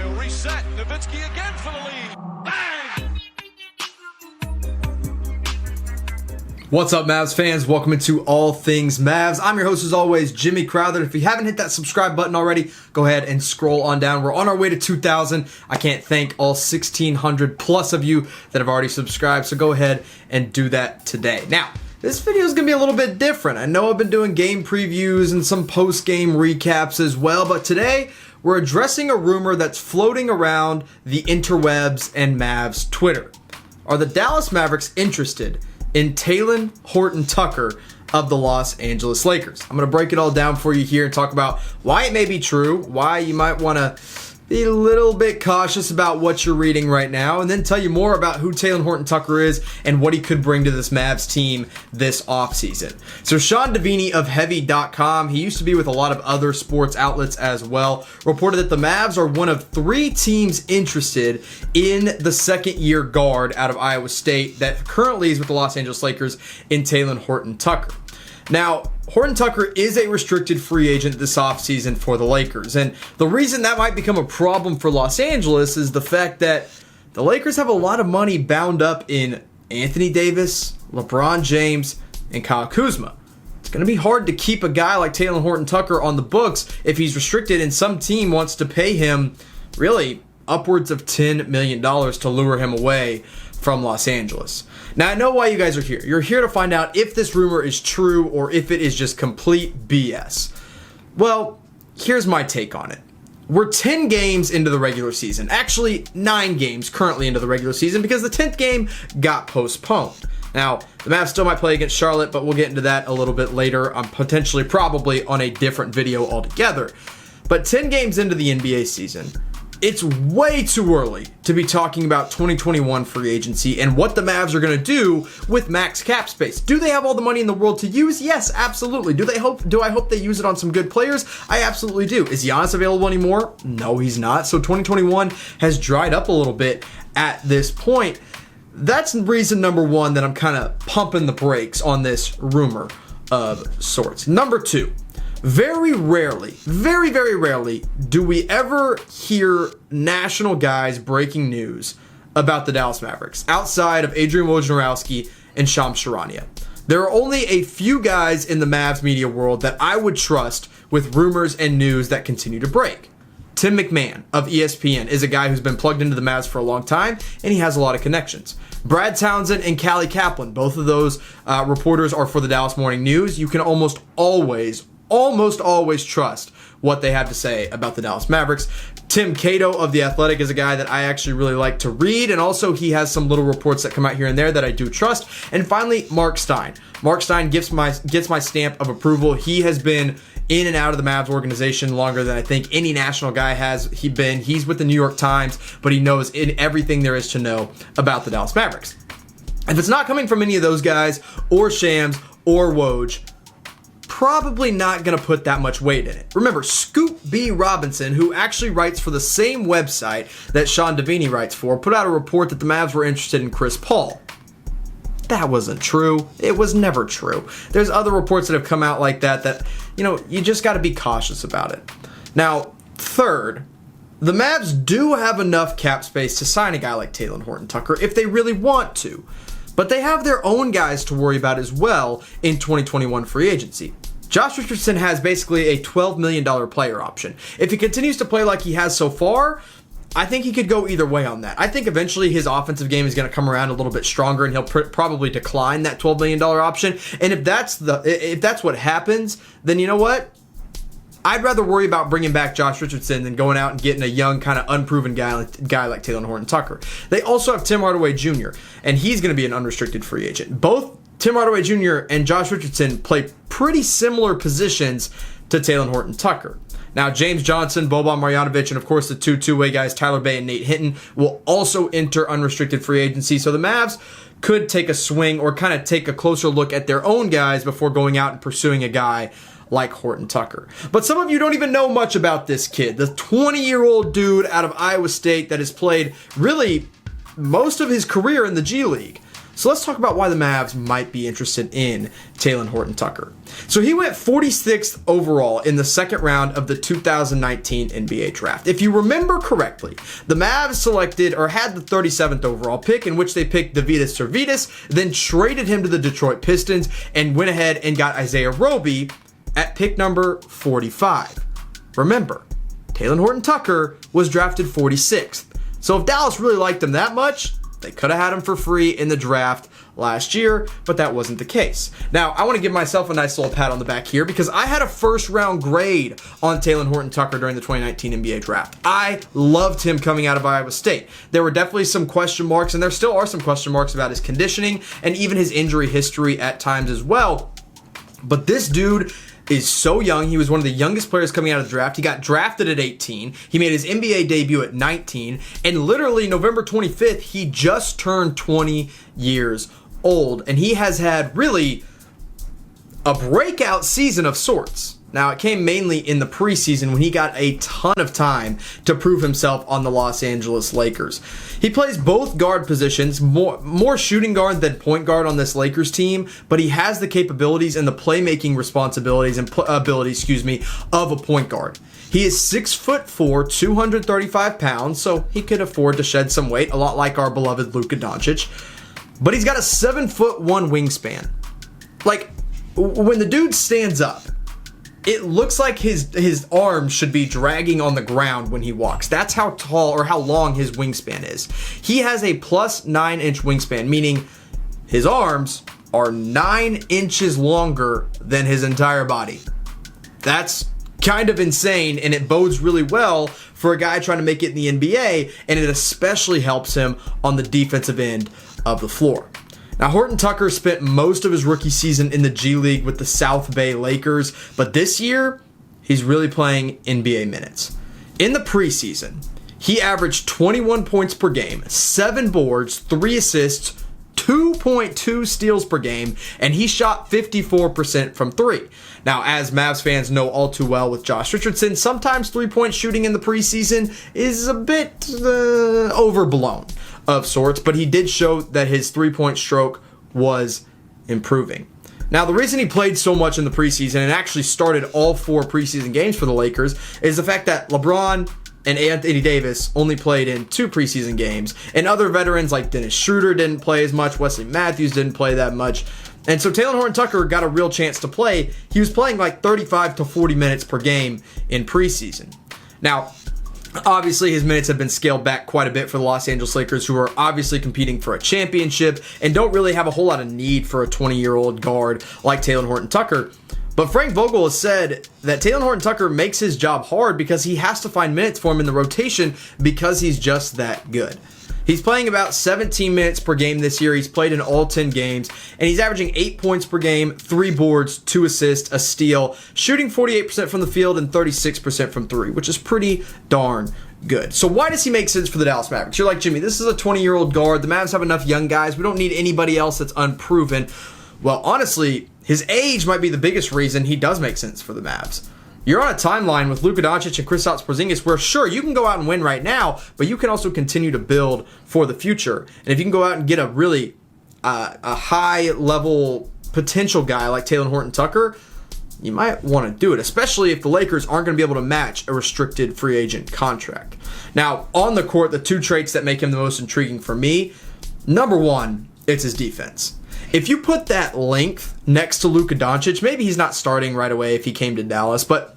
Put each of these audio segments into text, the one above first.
He'll reset. Nowitzki again for the lead. Bang! What's up, Mavs fans? Welcome into All Things Mavs. I'm your host, as always, Jimmy Crowther. If you haven't hit that subscribe button already, go ahead and scroll on down. We're on our way to 2,000. I can't thank all 1,600 plus of you that have already subscribed, so go ahead and do that today. Now, this video is going to be a little bit different. I know I've been doing game previews and some post-game recaps as well, but today we're addressing a rumor that's floating around the interwebs and Mavs Twitter. Are the Dallas Mavericks interested in Talen Horton-Tucker of the Los Angeles Lakers? I'm going to break it all down for you here and talk about why it may be true, why you might want to be a little bit cautious about what you're reading right now, and then tell you more about who Talen Horton-Tucker is and what he could bring to this Mavs team this offseason. So Sean Devini of Heavy.com, he used to be with a lot of other sports outlets as well, reported that the Mavs are one of 3 teams interested in the second-year guard out of Iowa State that currently is with the Los Angeles Lakers in Talen Horton-Tucker. Now, Horton-Tucker is a restricted free agent this offseason for the Lakers, and the reason that might become a problem for Los Angeles is the fact that the Lakers have a lot of money bound up in Anthony Davis, LeBron James, and Kyle Kuzma. It's going to be hard to keep a guy like Talen Horton-Tucker on the books if he's restricted and some team wants to pay him really upwards of $10 million to lure him away from Los Angeles. Now, I know why you guys are here. You're here to find out if this rumor is true or if it is just complete BS. Well, here's my take on it. We're 10 games into the regular season. Actually, 9 games currently into the regular season because the 10th game got postponed. Now, the Mavs still might play against Charlotte, but we'll get into that a little bit later, potentially probably on a different video altogether. But 10 games into the NBA season, it's way too early to be talking about 2021 free agency and what the Mavs are going to do with max cap space. Do they have all the money in the world to use? Yes, absolutely. Do I hope they use it on some good players? I absolutely do. Is Giannis available anymore? No, he's not. So 2021 has dried up a little bit at this point. That's reason number 1 that I'm kind of pumping the brakes on this rumor of sorts. Number 2. Very rarely, very, very rarely do we ever hear national guys breaking news about the Dallas Mavericks outside of Adrian Wojnarowski and Shams Charania. There are only a few guys in the Mavs media world that I would trust with rumors and news that continue to break. Tim McMahon of ESPN is a guy who's been plugged into the Mavs for a long time, and he has a lot of connections. Brad Townsend and Callie Kaplan, both of those reporters are for the Dallas Morning News. You can almost always trust what they have to say about the Dallas Mavericks. Tim Cato of The Athletic is a guy that I actually really like to read, and also he has some little reports that come out here and there that I do trust. And finally, Mark Stein. Mark Stein gets my stamp of approval. He has been in and out of the Mavs organization longer than I think any national guy has. He's with the New York Times, but he knows everything there is to know about the Dallas Mavericks. If it's not coming from any of those guys, or Shams, or Woj, probably not going to put that much weight in it. Remember, Scoop B. Robinson, who actually writes for the same website that Sean Devini writes for, put out a report that the Mavs were interested in Chris Paul. That wasn't true. It was never true. There's other reports that have come out like that, you just got to be cautious about it. Now, third, the Mavs do have enough cap space to sign a guy like Talen Horton-Tucker if they really want to. But they have their own guys to worry about as well in 2021 free agency. Josh Richardson has basically a $12 million player option. If he continues to play like he has so far, I think he could go either way on that. I think eventually his offensive game is going to come around a little bit stronger, and he'll probably decline that $12 million option. And if that's what happens, then you know what? I'd rather worry about bringing back Josh Richardson than going out and getting a young, kind of unproven guy like Talen Horton-Tucker. They also have Tim Hardaway Jr., and he's going to be an unrestricted free agent. Both Tim Hardaway Jr. and Josh Richardson play pretty similar positions to Talen Horton-Tucker. Now, James Johnson, Boban Marjanovic, and of course the two-way guys, Tyler Bay and Nate Hinton, will also enter unrestricted free agency. So the Mavs could take a swing or kind of take a closer look at their own guys before going out and pursuing a guy like Horton-Tucker. But some of you don't even know much about this kid, the 20-year-old dude out of Iowa State that has played really most of his career in the G League. So let's talk about why the Mavs might be interested in Talen Horton-Tucker. So he went 46th overall in the second round of the 2019 NBA draft. If you remember correctly, the Mavs selected or had the 37th overall pick, in which they picked Davidas Servidis, then traded him to the Detroit Pistons and went ahead and got Isaiah Roby at pick number 45. Remember, Talen Horton-Tucker was drafted 46th. So if Dallas really liked him that much, they could have had him for free in the draft last year, but that wasn't the case. Now, I want to give myself a nice little pat on the back here because I had a first round grade on Talen Horton-Tucker during the 2019 NBA draft. I loved him coming out of Iowa State. There were definitely some question marks, and there still are some question marks about his conditioning and even his injury history at times as well. But this dude is so young. He was one of the youngest players coming out of the draft. He got drafted at 18. He made his NBA debut at 19. And literally November 25th, he just turned 20 years old. And he has had really a breakout season of sorts. Now, it came mainly in the preseason when he got a ton of time to prove himself on the Los Angeles Lakers. He plays both guard positions, more shooting guard than point guard on this Lakers team, but he has the capabilities and the playmaking responsibilities and abilities, of a point guard. He is 6'4", 235 pounds, so he could afford to shed some weight, a lot like our beloved Luka Doncic. But he's got a 7'1" wingspan. Like, when the dude stands up, it looks like his arms should be dragging on the ground when he walks. That's how tall or how long his wingspan is. He has a plus 9-inch wingspan, meaning his arms are 9 inches longer than his entire body. That's kind of insane, and it bodes really well for a guy trying to make it in the NBA, and it especially helps him on the defensive end of the floor. Now, Horton-Tucker spent most of his rookie season in the G League with the South Bay Lakers, but this year, he's really playing NBA minutes. In the preseason, he averaged 21 points per game, 7 boards, 3 assists, 2.2 steals per game, and he shot 54% from 3. Now, as Mavs fans know all too well with Josh Richardson, sometimes 3-point shooting in the preseason is a bit overblown of sorts, but he did show that his 3-point stroke was improving. Now, the reason he played so much in the preseason and actually started all 4 preseason games for the Lakers is the fact that LeBron and Anthony Davis only played in 2 preseason games, and other veterans like Dennis Schroeder didn't play as much, Wesley Matthews didn't play that much, and so Talen Horton-Tucker got a real chance to play. He was playing like 35 to 40 minutes per game in preseason. Now, obviously, his minutes have been scaled back quite a bit for the Los Angeles Lakers, who are obviously competing for a championship and don't really have a whole lot of need for a 20-year-old guard like Talen Horton-Tucker. But Frank Vogel has said that Talen Horton-Tucker makes his job hard because he has to find minutes for him in the rotation because he's just that good. He's playing about 17 minutes per game this year. He's played in all 10 games, and he's averaging 8 points per game, 3 boards, 2 assists, a steal, shooting 48% from the field and 36% from 3, which is pretty darn good. So why does he make sense for the Dallas Mavericks? You're like, Jimmy, this is a 20-year-old guard. The Mavs have enough young guys. We don't need anybody else that's unproven. Well, honestly, his age might be the biggest reason he does make sense for the Mavs. You're on a timeline with Luka Doncic and Kristaps Porzingis where, sure, you can go out and win right now, but you can also continue to build for the future. And if you can go out and get a really a high-level potential guy like Talen Horton-Tucker, you might want to do it, especially if the Lakers aren't going to be able to match a restricted free agent contract. Now, on the court, the 2 traits that make him the most intriguing for me, number 1, it's his defense. If you put that length next to Luka Doncic, maybe he's not starting right away if he came to Dallas, but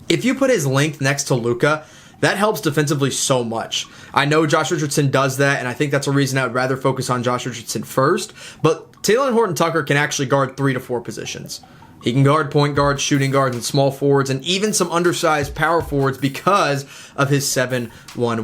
if you put his length next to Luka, that helps defensively so much. I know Josh Richardson does that, and I think that's a reason I would rather focus on Josh Richardson first, but Talen Horton-Tucker can actually guard 3 to 4 positions. He can guard point guards, shooting guards, and small forwards, and even some undersized power forwards because of his 7'1"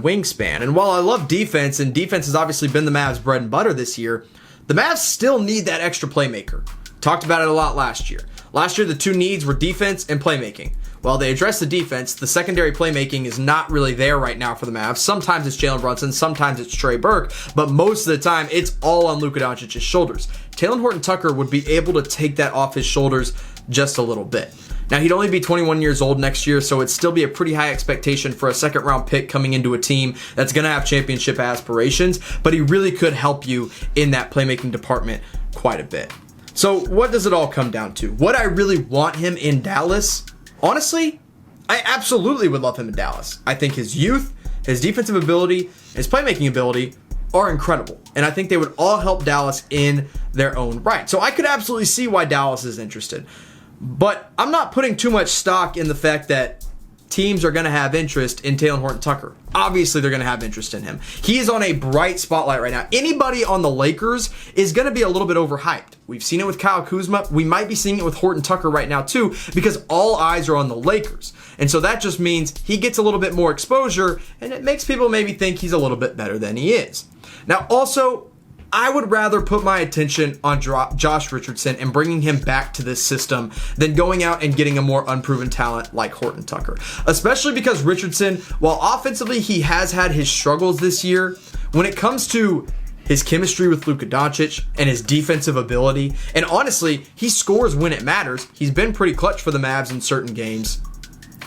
wingspan. And while I love defense, and defense has obviously been the Mavs' bread and butter this year, the Mavs still need that extra playmaker. Talked about it a lot last year. Last year, the 2 needs were defense and playmaking. Well, they address the defense. The secondary playmaking is not really there right now for the Mavs. Sometimes it's Jalen Brunson, sometimes it's Trey Burke, but most of the time it's all on Luka Doncic's shoulders. Talen Horton-Tucker would be able to take that off his shoulders just a little bit. Now, he'd only be 21 years old next year, so it'd still be a pretty high expectation for a second-round pick coming into a team that's going to have championship aspirations, but he really could help you in that playmaking department quite a bit. So what does it all come down to? Would I really want him in Dallas? Honestly, I absolutely would love him in Dallas. I think his youth, his defensive ability, his playmaking ability are incredible. And I think they would all help Dallas in their own right. So I could absolutely see why Dallas is interested. But I'm not putting too much stock in the fact that teams are going to have interest in Talen Horton-Tucker. Obviously, they're going to have interest in him. He is on a bright spotlight right now. Anybody on the Lakers is going to be a little bit overhyped. We've seen it with Kyle Kuzma. We might be seeing it with Horton-Tucker right now too, because all eyes are on the Lakers. And so that just means he gets a little bit more exposure, and it makes people maybe think he's a little bit better than he is. Now, also, I would rather put my attention on Josh Richardson and bringing him back to this system than going out and getting a more unproven talent like Horton-Tucker. Especially because Richardson, while offensively he has had his struggles this year, when it comes to his chemistry with Luka Doncic and his defensive ability, and honestly, he scores when it matters. He's been pretty clutch for the Mavs in certain games.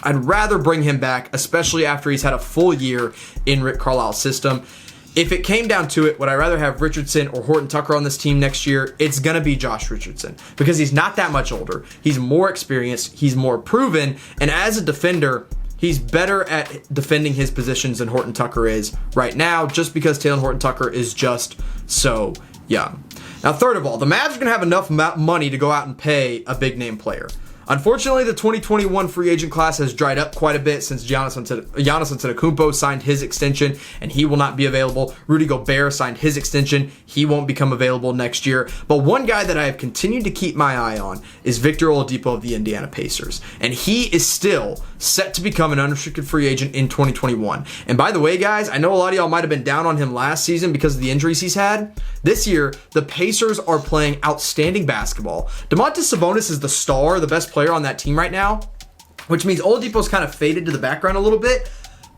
I'd rather bring him back, especially after he's had a full year in Rick Carlisle's system. If it came down to it, would I rather have Richardson or Horton-Tucker on this team next year? It's going to be Josh Richardson because he's not that much older. He's more experienced. He's more proven. And as a defender, he's better at defending his positions than Horton-Tucker is right now just because Talen Horton-Tucker is just so young. Now, third of all, the Mavs are going to have enough money to go out and pay a big-name player. Unfortunately, the 2021 free agent class has dried up quite a bit since Giannis Antetokounmpo signed his extension, and he will not be available. Rudy Gobert signed his extension. He won't become available next year. But one guy that I have continued to keep my eye on is Victor Oladipo of the Indiana Pacers, and he is still set to become an unrestricted free agent in 2021. And by the way, guys, I know a lot of y'all might have been down on him last season because of the injuries he's had. This year, the Pacers are playing outstanding basketball. Domantas Sabonis is the star, the best player on that team right now, which means Oladipo's kind of faded to the background a little bit,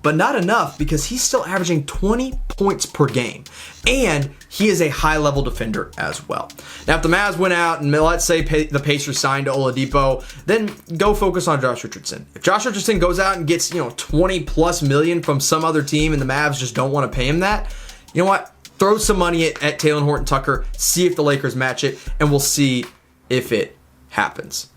but not enough because he's still averaging 20 points per game, and he is a high-level defender as well. Now, if the Mavs went out and let's say the Pacers signed Oladipo, then go focus on Josh Richardson. If Josh Richardson goes out and gets 20+ million from some other team and the Mavs just don't want to pay him that, you know what? Throw some money at Talen Horton-Tucker, see if the Lakers match it, and we'll see if it happens.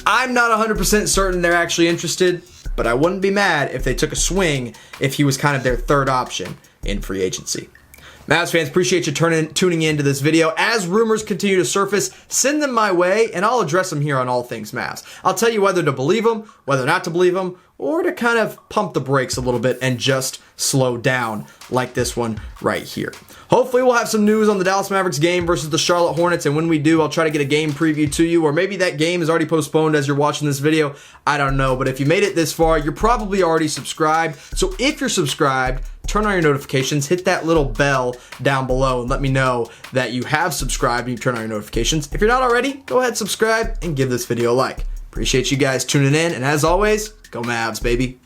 I'm not 100% certain they're actually interested, but I wouldn't be mad if they took a swing if he was kind of their third option in free agency. Mavs fans, appreciate you tuning in to this video. As rumors continue to surface, send them my way, and I'll address them here on All Things Mavs. I'll tell you whether to believe them, whether not to believe them, or to kind of pump the brakes a little bit and just slow down like this one right here. Hopefully we'll have some news on the Dallas Mavericks game versus the Charlotte Hornets, and when we do, I'll try to get a game preview to you, or maybe that game is already postponed as you're watching this video. I don't know, but if you made it this far, you're probably already subscribed. So if you're subscribed, turn on your notifications, hit that little bell down below, and let me know that you have subscribed and you turn on your notifications. If you're not already, go ahead, subscribe, and give this video a like. Appreciate you guys tuning in, and as always, go Mavs, baby.